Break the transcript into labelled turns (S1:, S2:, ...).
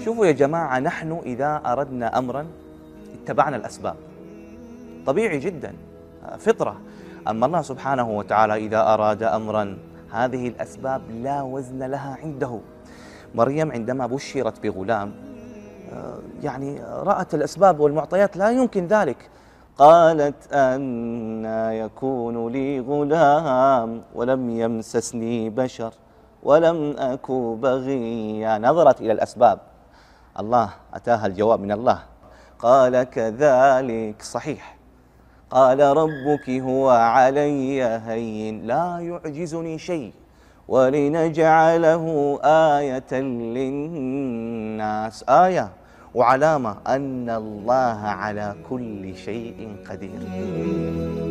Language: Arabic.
S1: شوفوا يا جماعة، نحن إذا أردنا أمرا اتبعنا الأسباب، طبيعي جدا، فطرة. أما الله سبحانه وتعالى إذا أراد أمرا هذه الأسباب لا وزن لها عنده. مريم عندما بشرت بغلام، يعني رأت الأسباب والمعطيات لا يمكن ذلك. قالت أنى يكون لي غلام ولم يمسسني بشر ولم أك بغيا. نظرت إلى الأسباب، الله أتاها الجواب من الله. قال كذلك، صحيح. قال ربك هو علي هين لا يعجزني شيء ولنجعله آية للناس، آية وعلامة أن الله على كل شيء قدير.